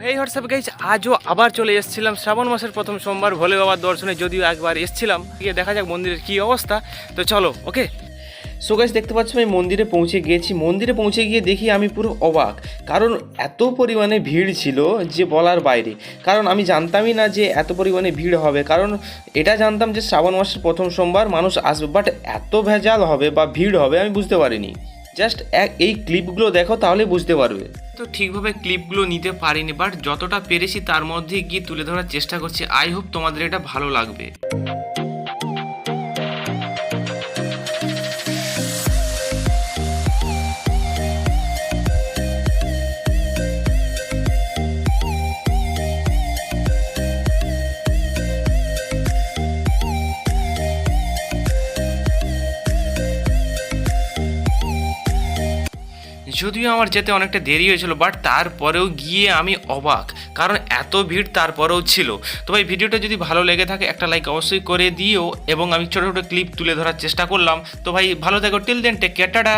এই WhatsApp guys, আজও আবার চলে এসেছিলাম শ্রাবণ মাসের প্রথম সোমবার ভোলে বাবার দর্শনে। যদিও একবার এসেছিলাম, গিয়ে দেখা যাক মন্দিরের কী অবস্থা। তো চলো, ওকে। সো গাইজ, দেখতে পাচ্ছ আমি মন্দিরে পৌঁছে গিয়েছি। মন্দিরে পৌঁছে গিয়ে দেখি আমি পুরো অবাক, কারণ এত পরিমাণে ভিড় ছিল যে বলার বাইরে। কারণ আমি জানতামই না যে এত পরিমাণে ভিড় হবে, কারণ এটা জানতাম যে শ্রাবণ মাসের প্রথম সোমবার মানুষ আসবে, বাট এত ভেজাল হবে বা ভিড় হবে আমি বুঝতে পারিনি। জাস্ট এই ক্লিপগুলো দেখো তাহলে বুঝতে পারবে। তো ঠিকভাবে ক্লিপগুলো নিতে পারিনি, বাট যতটা পেরেছি তার মধ্যে গিয়ে তুলে ধরার চেষ্টা করছি। আই হোপ তোমাদের এটা ভালো লাগবে। যদিও আমার যেতে অনেকটা দেরি হয়েছিল, বাট তারপরেও গিয়ে আমি অবাক, কারণ এত ভিড় তারপরেও ছিল। তো ভাই, ভিডিওটা যদি ভালো লেগে থাকে একটা লাইক অবশ্যই করে দিও, এবং আমি ছোটো ছোটো ক্লিপ তুলে ধরার চেষ্টা করলাম। তো ভাই, ভালো থেকো, till then, take care, tata.